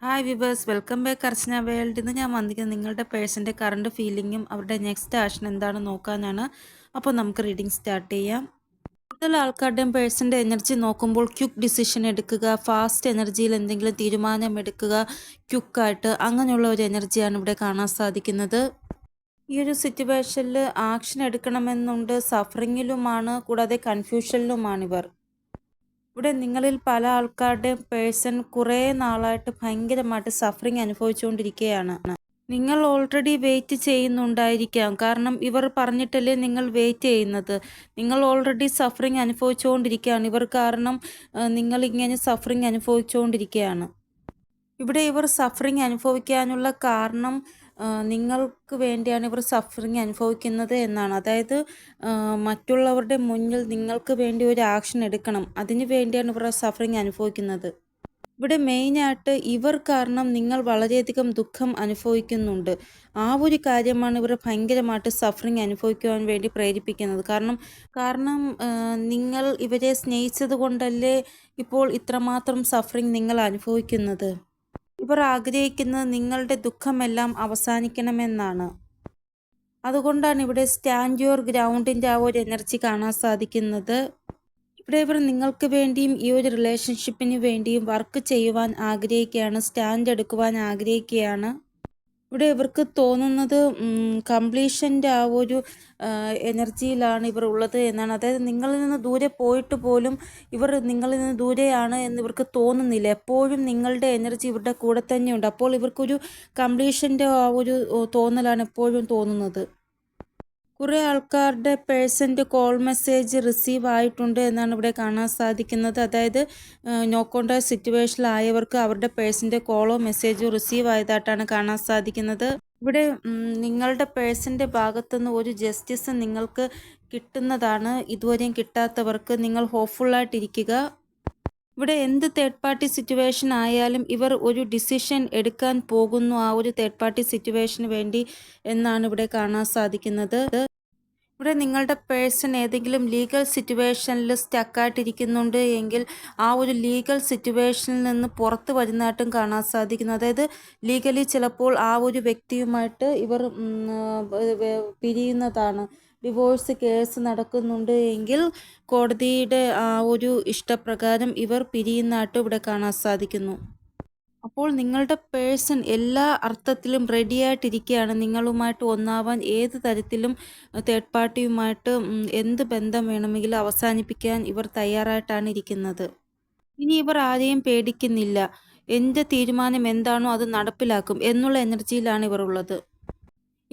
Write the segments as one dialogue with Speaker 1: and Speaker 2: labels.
Speaker 1: Hi viewers, welcome back അർച്ചന world. ഇന്ന് ഞാൻ വന്നിരിക്കുന്നത് നിങ്ങളുടെ പേഴ്സൻ്റെ കറണ്ട് ഫീലിങ്ങും അവരുടെ നെക്സ്റ്റ് ആക്ഷൻ എന്താണെന്ന് നോക്കാനാണ്. അപ്പോൾ നമുക്ക് റീഡിംഗ് സ്റ്റാർട്ട് ചെയ്യാം. കൂടുതൽ ആൾക്കാരുടെയും പേഴ്സൻ്റെ എനർജി നോക്കുമ്പോൾ ക്വിക്ക് ഡിസിഷൻ എടുക്കുക, ഫാസ്റ്റ് എനർജിയിൽ എന്തെങ്കിലും തീരുമാനം എടുക്കുക, ക്വിക്കായിട്ട് അങ്ങനെയുള്ള ഒരു എനർജിയാണ് ഇവിടെ കാണാൻ സാധിക്കുന്നത്. ഈ ഒരു സിറ്റുവേഷനിൽ ആക്ഷൻ എടുക്കണമെന്നുണ്ട്, സഫറിങ്ങിലുമാണ്, കൂടാതെ കൺഫ്യൂഷനിലുമാണിവർ. ഇവിടെ നിങ്ങളിൽ പല ആൾക്കാരുടെയും പേഴ്സൺ കുറേ നാളായിട്ട് ഭയങ്കരമായിട്ട് സഫറിങ് അനുഭവിച്ചുകൊണ്ടിരിക്കുകയാണ്. നിങ്ങൾ ഓൾറെഡി വെയിറ്റ് ചെയ്യുന്നുണ്ടായിരിക്കാം, കാരണം ഇവർ പറഞ്ഞിട്ടല്ലേ നിങ്ങൾ വെയിറ്റ് ചെയ്യുന്നത്. നിങ്ങൾ ഓൾറെഡി സഫറിങ് അനുഭവിച്ചുകൊണ്ടിരിക്കുകയാണ്. ഇവർ കാരണം നിങ്ങളിങ്ങനെ സഫറിങ് അനുഭവിച്ചുകൊണ്ടിരിക്കുകയാണ്. ഇവിടെ ഇവർ സഫറിങ് അനുഭവിക്കാനുള്ള കാരണം നിങ്ങൾക്ക് വേണ്ടിയാണ് ഇവർ സഫറിങ് അനുഭവിക്കുന്നത് എന്നാണ്. അതായത് മറ്റുള്ളവരുടെ മുന്നിൽ നിങ്ങൾക്ക് വേണ്ടി ഒരു ആക്ഷൻ എടുക്കണം, അതിനു വേണ്ടിയാണ് ഇവർ സഫറിങ് അനുഭവിക്കുന്നത്. ഇവിടെ മെയിനായിട്ട് ഇവർ കാരണം നിങ്ങൾ വളരെയധികം ദുഃഖം അനുഭവിക്കുന്നുണ്ട്. ആ ഒരു കാര്യമാണ് ഇവർ ഭയങ്കരമായിട്ട് സഫറിങ് അനുഭവിക്കുവാൻ വേണ്ടി പ്രേരിപ്പിക്കുന്നത്. കാരണം നിങ്ങൾ ഇവരെ സ്നേഹിച്ചത് കൊണ്ടല്ലേ ഇപ്പോൾ ഇത്രമാത്രം സഫറിങ് നിങ്ങൾ അനുഭവിക്കുന്നത്. ഇവർ ആഗ്രഹിക്കുന്നത് നിങ്ങളുടെ ദുഃഖമെല്ലാം അവസാനിക്കണമെന്നാണ്. അതുകൊണ്ടാണ് ഇവിടെ സ്റ്റാൻഡ് യുവർ ഗ്രൗണ്ടിൻ്റെ ആ ഒരു എനർജി കാണാൻ സാധിക്കുന്നത്. ഇവിടെ ഇവർ നിങ്ങൾക്ക് വേണ്ടിയും ഈ ഒരു റിലേഷൻഷിപ്പിന് വേണ്ടിയും വർക്ക് ചെയ്യുവാൻ ആഗ്രഹിക്കുകയാണ്, സ്റ്റാൻഡ് എടുക്കുവാൻ ആഗ്രഹിക്കുകയാണ്. ഇവിടെ ഇവർക്ക് തോന്നുന്നത് കംപ്ലീഷൻ്റെ ആ ഒരു എനർജിയിലാണ് ഇവർ ഉള്ളത് എന്നാണ്. അതായത് നിങ്ങളിൽ നിന്ന് ദൂരെ പോയിട്ട് പോലും ഇവർ നിങ്ങളിൽ നിന്ന് ദൂരെയാണ് എന്ന് ഇവർക്ക് തോന്നുന്നില്ല. എപ്പോഴും നിങ്ങളുടെ എനർജി ഇവരുടെ കൂടെ തന്നെയുണ്ട്. അപ്പോൾ ഇവർക്കൊരു കംപ്ലീഷൻ്റെ ആ ഒരു തോന്നലാണ് എപ്പോഴും തോന്നുന്നത്. കുറേ ആൾക്കാരുടെ പേഴ്സൻ്റെ കോൾ മെസ്സേജ് റിസീവ് ആയിട്ടുണ്ട് എന്നാണ് ഇവിടെ കാണാൻ സാധിക്കുന്നത്. അതായത് നോ കോൺടാക്ട് സിറ്റുവേഷനിലായവർക്ക് അവരുടെ പേഴ്സൻ്റെ കോളോ മെസ്സേജോ റിസീവ് ആയതായിട്ടാണ് കാണാൻ സാധിക്കുന്നത്. ഇവിടെ നിങ്ങളുടെ പേഴ്സൻ്റെ ഭാഗത്തുനിന്ന് ഒരു ജസ്റ്റിസ് നിങ്ങൾക്ക് കിട്ടുന്നതാണ്. ഇതുവരെയും കിട്ടാത്തവർക്ക് നിങ്ങൾ ഹോപ്പ്ഫുള്ളായിട്ടിരിക്കുക. ഇവിടെ എന്ത് തേർഡ് പാർട്ടി സിറ്റുവേഷൻ ആയാലും ഇവർ ഒരു ഡിസിഷൻ എടുക്കാൻ പോകുന്നു ആ ഒരു തേർഡ് പാർട്ടി സിറ്റുവേഷന് വേണ്ടി എന്നാണ് ഇവിടെ കാണാൻ സാധിക്കുന്നത്. ഇവിടെ നിങ്ങളുടെ പേഴ്സൺ ഏതെങ്കിലും ലീഗൽ സിറ്റുവേഷനിൽ സ്റ്റക്കായിട്ടിരിക്കുന്നുണ്ട് എങ്കിൽ ആ ഒരു ലീഗൽ സിറ്റുവേഷനിൽ നിന്ന് പുറത്ത് വരുന്നതായിട്ടും കാണാൻ സാധിക്കുന്നു. അതായത് ലീഗലി ചിലപ്പോൾ ആ ഒരു വ്യക്തിയുമായിട്ട് ഇവർ പിരിയുന്നതാണ്. ഡിവോഴ്സ് കേസ് നടക്കുന്നുണ്ട് എങ്കിൽ കോടതിയുടെ ആ ഒരു ഇഷ്ടപ്രകാരം ഇവർ പിരിയുന്നതായിട്ട് ഇവിടെ കാണാൻ സാധിക്കുന്നു. അപ്പോൾ നിങ്ങളുടെ പേഴ്സൺ എല്ലാ അർത്ഥത്തിലും റെഡിയായിട്ടിരിക്കുകയാണ് നിങ്ങളുമായിട്ട് ഒന്നാവാൻ. ഏത് തരത്തിലും തേർഡ് പാർട്ടിയുമായിട്ട് എന്ത് ബന്ധം വേണമെങ്കിലും അവസാനിപ്പിക്കാൻ ഇവർ തയ്യാറായിട്ടാണ് ഇരിക്കുന്നത്. ഇനി ഇവർ ആരെയും പേടിക്കുന്നില്ല. എൻ്റെ തീരുമാനം എന്താണോ അത് നടപ്പിലാക്കും എന്നുള്ള എനർജിയിലാണ് ഇവർ ഉള്ളത്.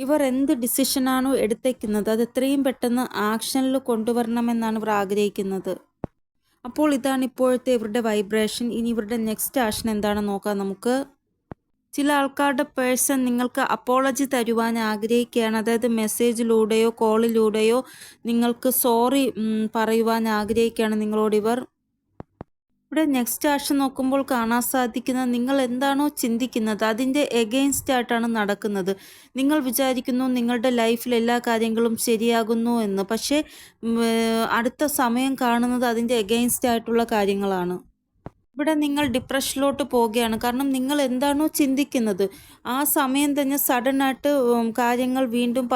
Speaker 1: ഇവർ എന്ത് ഡിസിഷനാണോ എടുത്തേക്കുന്നത് അത് എത്രയും പെട്ടെന്ന് ആക്ഷനിൽ കൊണ്ടുവരണമെന്നാണ് ഇവർ ആഗ്രഹിക്കുന്നത്. അപ്പോൾ ഇതാണ് ഇപ്പോഴത്തെ ഇവരുടെ വൈബ്രേഷൻ. ഇനി ഇവരുടെ നെക്സ്റ്റ് ആക്ഷൻ എന്താണെന്ന് നോക്കാം നമുക്ക്. ചില ആൾക്കാരുടെ പേഴ്സൺ നിങ്ങൾക്ക് അപ്പോളജി തരുവാൻ ആഗ്രഹിക്കുകയാണ്. അതായത് മെസ്സേജിലൂടെയോ കോളിലൂടെയോ നിങ്ങൾക്ക് സോറി പറയുവാൻ ആഗ്രഹിക്കുകയാണ് നിങ്ങളോട് ഇവർ. ഇവിടെ നെക്സ്റ്റ് ആക്ഷൻ നോക്കുമ്പോൾ കാണാൻ സാധിക്കുന്നത് നിങ്ങൾ എന്താണോ ചിന്തിക്കുന്നത് അതിൻ്റെ എഗെയിൻസ്റ്റ് ആയിട്ടാണ് നടക്കുന്നത്. നിങ്ങൾ വിചാരിക്കുന്നു നിങ്ങളുടെ ലൈഫിൽ എല്ലാ കാര്യങ്ങളും ശരിയാകുന്നു എന്ന്, പക്ഷേ അടുത്ത സമയം കാണുന്നത് അതിൻ്റെ എഗെയിൻസ്റ്റ് ആയിട്ടുള്ള കാര്യങ്ങളാണ്. ഇവിടെ നിങ്ങൾ ഡിപ്രഷനിലോട്ട് പോവുകയാണ്. കാരണം നിങ്ങൾ എന്താണോ ചിന്തിക്കുന്നത് ആ സമയം തന്നെ സഡനായിട്ട് കാര്യങ്ങൾ വീണ്ടും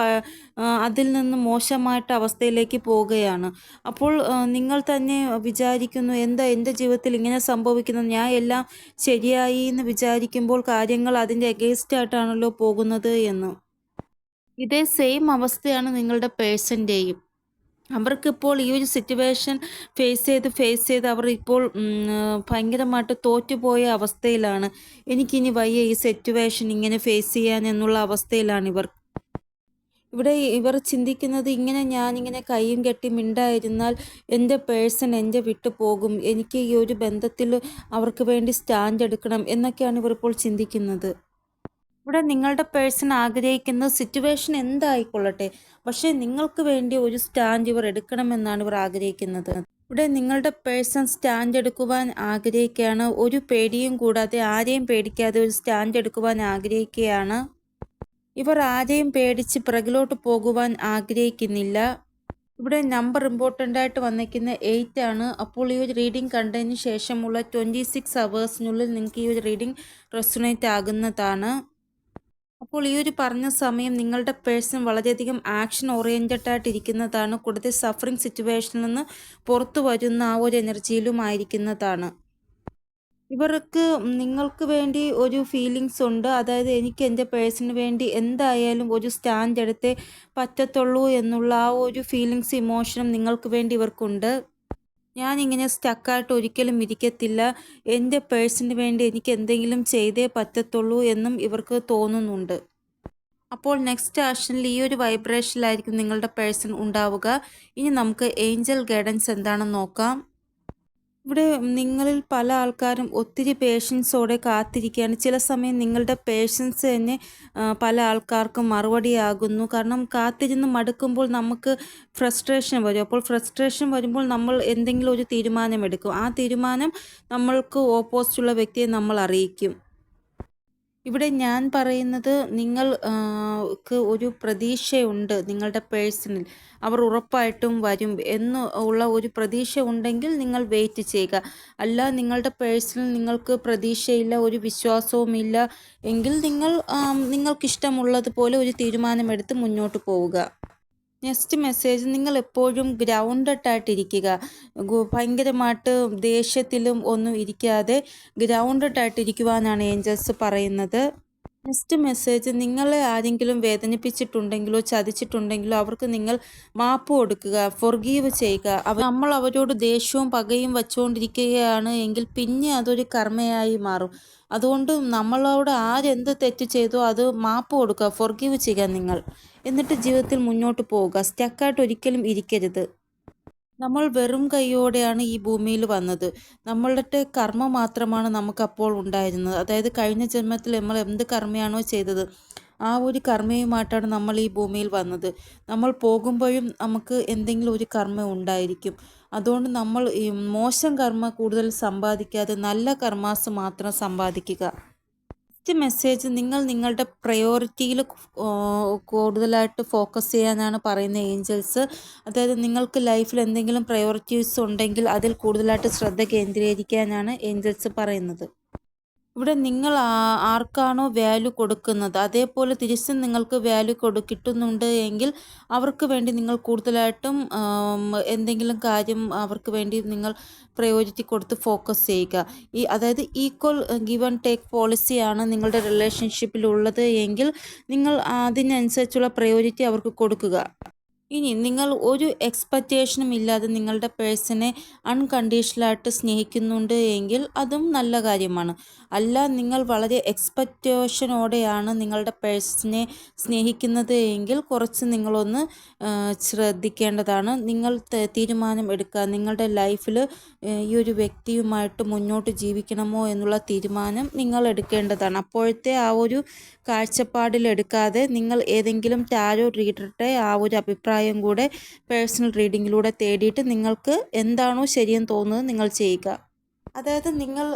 Speaker 1: അതിൽ നിന്ന് മോശമായിട്ട് അവസ്ഥയിലേക്ക് പോവുകയാണ്. അപ്പോൾ നിങ്ങൾ തന്നെ വിചാരിക്കുന്നു എന്താ എൻ്റെ ജീവിതത്തിൽ ഇങ്ങനെ സംഭവിക്കുന്നത്, ഞാൻ എല്ലാം ശരിയായി എന്ന് വിചാരിക്കുമ്പോൾ കാര്യങ്ങൾ അതിൻ്റെ എഗെയിൻസ്റ്റ് ആയിട്ടാണല്ലോ പോകുന്നത് എന്ന്. ഇതേ സെയിം അവസ്ഥയാണ് നിങ്ങളുടെ പേഴ്സൻ്റെയും. അവർക്കിപ്പോൾ ഈ ഒരു സിറ്റുവേഷൻ ഫേസ് ചെയ്ത് അവർ ഇപ്പോൾ ഭയങ്കരമായിട്ട് തോറ്റുപോയ അവസ്ഥയിലാണ്. എനിക്കിനി വയ്യ ഈ സിറ്റുവേഷൻ ഇങ്ങനെ ഫേസ് ചെയ്യാൻ എന്നുള്ള അവസ്ഥയിലാണ് ഇവർ. ഇവിടെ ഇവർ ചിന്തിക്കുന്നത് ഞാനിങ്ങനെ കൈയും കെട്ടി മിണ്ടായിരുന്നാൽ എൻ്റെ പേഴ്സൺ എൻ്റെ വിട്ടു പോകും, എനിക്ക് ഈ ഒരു ബന്ധത്തിൽ അവർക്ക് വേണ്ടി സ്റ്റാൻഡ് എടുക്കണം എന്നൊക്കെയാണ് ഇവർ ഇപ്പോൾ ചിന്തിക്കുന്നത്. ഇവിടെ നിങ്ങളുടെ പേഴ്സൺ ആഗ്രഹിക്കുന്ന സിറ്റുവേഷൻ എന്തായിക്കൊള്ളട്ടെ, പക്ഷേ നിങ്ങൾക്ക് വേണ്ടി ഒരു സ്റ്റാൻഡ് ഇവർ എടുക്കണമെന്നാണ് ഇവർ ആഗ്രഹിക്കുന്നത്. ഇവിടെ നിങ്ങളുടെ പേഴ്സൺ സ്റ്റാൻഡ് എടുക്കുവാൻ ആഗ്രഹിക്കുകയാണ്. ഒരു പേടിയും കൂടാതെ ആരെയും പേടിക്കാതെ ഒരു സ്റ്റാൻഡ് എടുക്കുവാൻ ആഗ്രഹിക്കുകയാണ്. ഇവർ ആരെയും പേടിച്ച് പിറകിലോട്ട് പോകുവാൻ ആഗ്രഹിക്കുന്നില്ല. ഇവിടെ നമ്പർ ഇമ്പോർട്ടൻ്റ് ആയിട്ട് വന്നിരിക്കുന്ന 8 ആണ്. അപ്പോൾ ഈ ഒരു റീഡിംഗ് കണ്ടതിന് ശേഷമുള്ള 26 അവേഴ്സിനുള്ളിൽ നിങ്ങൾക്ക് ഈ ഒരു റീഡിംഗ് റെസൊണേറ്റ് ആകുന്നതാണ്. അപ്പോൾ ഈ ഒരു പറഞ്ഞ സമയം നിങ്ങളുടെ പേഴ്സൺ വളരെയധികം ആക്ഷൻ ഓറിയൻറ്റഡ് ആയിട്ട് ഇരിക്കുന്നതാണ്. കൂടുതൽ സഫറിങ് സിറ്റുവേഷനിൽ നിന്ന് പുറത്തു വരുന്ന ആ ഒരു എനർജിയിലും ആയിരിക്കുന്നതാണ്. ഇവർക്ക് നിങ്ങൾക്ക് വേണ്ടി ഒരു ഫീലിങ്സ് ഉണ്ട്. അതായത് എനിക്ക് എൻ്റെ പേഴ്സണിന് വേണ്ടി എന്തായാലും ഒരു സ്റ്റാൻഡ് എടുത്തേ പറ്റത്തുള്ളൂ എന്നുള്ള ആ ഒരു ഫീലിങ്സ് ഇമോഷനും നിങ്ങൾക്ക് വേണ്ടി ഇവർക്കുണ്ട്. ഞാനിങ്ങനെ സ്റ്റക്കായിട്ട് ഒരിക്കലും ഇരിക്കത്തില്ല. എൻ്റെ പേഴ്സണിന് വേണ്ടി എനിക്ക് എന്തെങ്കിലും ചെയ്തേ പറ്റത്തുള്ളൂ എന്നും ഇവർക്ക് തോന്നുന്നുണ്ട്. അപ്പോൾ നെക്സ്റ്റ് ആക്ഷനിൽ ഈ ഒരു വൈബ്രേഷനിലായിരിക്കും നിങ്ങളുടെ പേഴ്സൺ ഉണ്ടാവുക. ഇനി നമുക്ക് ഏഞ്ചൽ ഗൈഡൻസ് എന്താണെന്ന് നോക്കാം. ഇവിടെ നിങ്ങളിൽ പല ആൾക്കാരും ഒത്തിരി പേഷ്യൻസോടെ കാത്തിരിക്കുകയാണ്. ചില സമയം നിങ്ങളുടെ പേഷ്യൻസ് തന്നെ പല ആൾക്കാർക്കും മറുപടിയാകുന്നു. കാരണം കാത്തിരുന്ന് മടുക്കുമ്പോൾ നമുക്ക് ഫ്രസ്ട്രേഷൻ വരും. അപ്പോൾ ഫ്രസ്ട്രേഷൻ വരുമ്പോൾ നമ്മൾ എന്തെങ്കിലും ഒരു തീരുമാനമെടുക്കും. ആ തീരുമാനം നമ്മൾക്ക് ഓപ്പോസിറ്റുള്ള വ്യക്തിയെ നമ്മൾ അറിയിക്കും. ഇവിടെ ഞാൻ പറയുന്നത് നിങ്ങൾക്ക് ഒരു പ്രതീക്ഷയുണ്ട് നിങ്ങളുടെ പേഴ്സണിൽ. അവർ ഉറപ്പായിട്ടും വരും എന്ന് ഉള്ള ഒരു പ്രതീക്ഷ ഉണ്ടെങ്കിൽ നിങ്ങൾ വെയിറ്റ് ചെയ്യുക. അല്ല നിങ്ങളുടെ പേഴ്സണിൽ നിങ്ങൾക്ക് പ്രതീക്ഷയില്ല, ഒരു വിശ്വാസവുമില്ല എങ്കിൽ നിങ്ങൾക്കിഷ്ടമുള്ളതുപോലെ ഒരു തീരുമാനമെടുത്ത് മുന്നോട്ട് പോവുക. നെക്സ്റ്റ് മെസ്സേജ്, നിങ്ങൾ എപ്പോഴും ഗ്രൗണ്ടഡ് ആയിട്ടിരിക്കുക. ഭയങ്കരമായിട്ട് ദേഷ്യത്തിലും ഒന്നും ഇരിക്കാതെ ഗ്രൗണ്ടഡ് ആയിട്ടിരിക്കുവാനാണ് ഏഞ്ചൽസ് പറയുന്നത്. നെക്സ്റ്റ് മെസ്സേജ്, നിങ്ങളെ ആരെങ്കിലും വേദനിപ്പിച്ചിട്ടുണ്ടെങ്കിലോ ചതിച്ചിട്ടുണ്ടെങ്കിലോ അവർക്ക് നിങ്ങൾ മാപ്പ് കൊടുക്കുക, ഫൊർഗീവ് ചെയ്യുക. നമ്മൾ അവരോട് ദേഷ്യവും പകയും വച്ചുകൊണ്ടിരിക്കുകയാണ് എങ്കിൽ പിന്നെ അതൊരു കർമ്മയായി മാറും. അതുകൊണ്ട് നമ്മളോട് ആരെന്ത് തെറ്റ് ചെയ്തോ അത് മാപ്പ് കൊടുക്കുക, ഫൊർഗീവ് ചെയ്യുക നിങ്ങൾ. എന്നിട്ട് ജീവിതത്തിൽ മുന്നോട്ട് പോവുക. സ്റ്റക്കായിട്ട് ഒരിക്കലും ഇരിക്കരുത്. നമ്മൾ വെറും കൈയോടെയാണ് ഈ ഭൂമിയിൽ വന്നത്. നമ്മളുടെ കർമ്മ മാത്രമാണ് നമുക്കപ്പോൾ ഉണ്ടായിരുന്നത്. അതായത് കഴിഞ്ഞ ജന്മത്തിൽ നമ്മൾ എന്ത് കർമ്മയാണോ ചെയ്തത് ആ ഒരു കർമ്മയുമായിട്ടാണ് നമ്മൾ ഈ ഭൂമിയിൽ വന്നത്. നമ്മൾ പോകുമ്പോഴും നമുക്ക് എന്തെങ്കിലും ഒരു കർമ്മം ഉണ്ടായിരിക്കും. അതുകൊണ്ട് നമ്മൾ ഈ മോശം കർമ്മ കൂടുതൽ സമ്പാദിക്കാതെ നല്ല കർമാസ് മാത്രം സമ്പാദിക്കുക. നെക്സ്റ്റ് മെസ്സേജ്, നിങ്ങൾ നിങ്ങളുടെ പ്രയോറിറ്റിയിൽ കൂടുതലായിട്ട് ഫോക്കസ് ചെയ്യാനാണ് പറയുന്ന ഏഞ്ചൽസ്. അതായത് നിങ്ങൾക്ക് ലൈഫിൽ എന്തെങ്കിലും പ്രയോറിറ്റീസ് ഉണ്ടെങ്കിൽ അതിൽ കൂടുതലായിട്ട് ശ്രദ്ധ കേന്ദ്രീകരിക്കാനാണ് ഏഞ്ചൽസ് പറയുന്നത്. ഇവിടെ നിങ്ങൾ ആർക്കാണോ വാല്യൂ കൊടുക്കുന്നത് അതേപോലെ തിരിച്ചും നിങ്ങൾക്ക് വാല്യൂ കിട്ടുന്നുണ്ട് എങ്കിൽ അവർക്ക് വേണ്ടി നിങ്ങൾ കൂടുതലായിട്ടും എന്തെങ്കിലും കാര്യം അവർക്ക് വേണ്ടി നിങ്ങൾ പ്രയോറിറ്റി കൊടുത്ത് ഫോക്കസ് ചെയ്യുക. അതായത് ഈക്വൽ ഗിവ് ആൻഡ് ടേക്ക് പോളിസിയാണ് നിങ്ങളുടെ റിലേഷൻഷിപ്പിലുള്ളത് എങ്കിൽ നിങ്ങൾ അതിനനുസരിച്ചുള്ള പ്രയോറിറ്റി അവർക്ക് കൊടുക്കുക. ഇനി നിങ്ങൾ ഒരു എക്സ്പെക്റ്റേഷനും ഇല്ലാതെ നിങ്ങളുടെ പേഴ്സണെ അൺകണ്ടീഷണലായിട്ട് സ്നേഹിക്കുന്നുണ്ട് എങ്കിൽ അതും നല്ല കാര്യമാണ്. അല്ല നിങ്ങൾ വളരെ എക്സ്പെക്റ്റേഷനോടെയാണ് നിങ്ങളുടെ പേഴ്സണെ സ്നേഹിക്കുന്നത് എങ്കിൽ കുറച്ച് നിങ്ങളൊന്ന് ശ്രദ്ധിക്കേണ്ടതാണ്. നിങ്ങൾ തീരുമാനം എടുക്കുക. നിങ്ങളുടെ ലൈഫിൽ ഈ ഒരു വ്യക്തിയുമായിട്ട് മുന്നോട്ട് ജീവിക്കണമോ എന്നുള്ള തീരുമാനം നിങ്ങൾ എടുക്കേണ്ടതാണ്. അപ്പോഴത്തെ ആ ഒരു കാഴ്ചപ്പാടിലെടുക്കാതെ നിങ്ങൾ ഏതെങ്കിലും ടാരോ റീഡറുടെ ആ ഒരു അഭിപ്രായം കൂടെ പേഴ്സണൽ റീഡിങ്ങിലൂടെ തേടിയിട്ട് നിങ്ങൾക്ക് എന്താണോ ശരിയെന്ന് തോന്നുന്നത് നിങ്ങൾ ചെയ്യുക. അതായത് നിങ്ങൾ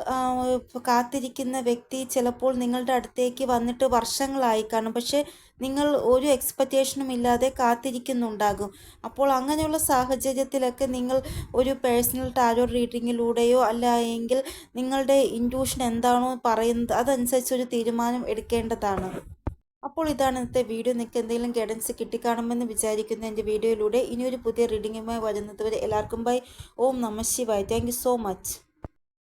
Speaker 1: കാത്തിരിക്കുന്ന വ്യക്തി ചിലപ്പോൾ നിങ്ങളുടെ അടുത്തേക്ക് വന്നിട്ട് വർഷങ്ങളായി കാണും. പക്ഷേ നിങ്ങൾ ഒരു എക്സ്പെക്റ്റേഷനും ഇല്ലാതെ കാത്തിരിക്കുന്നുണ്ടാകും. അപ്പോൾ അങ്ങനെയുള്ള സാഹചര്യത്തിലൊക്കെ നിങ്ങൾ ഒരു പേഴ്സണൽ ടാരോ റീഡിങ്ങിലൂടെയോ അല്ല എങ്കിൽ നിങ്ങളുടെ ഇൻറ്റ്യൂഷൻ എന്താണോ പറയുന്നത് അതനുസരിച്ച് ഒരു തീരുമാനം എടുക്കേണ്ടതാണ്. അപ്പോൾ ഇതാണ് ഇന്നത്തെ വീഡിയോ. നിങ്ങൾക്ക് എന്തെങ്കിലും ഗൈഡൻസ് കിട്ടിക്കാണുമെന്ന് വിചാരിക്കുന്ന എൻ്റെ വീഡിയോയിലൂടെ ഇനിയൊരു പുതിയ റീഡിങ്ങുമായി വരുന്നത് വരെ എല്ലാവർക്കും ബൈ. ഓം നമഃ ശിവായ. Thank you so much.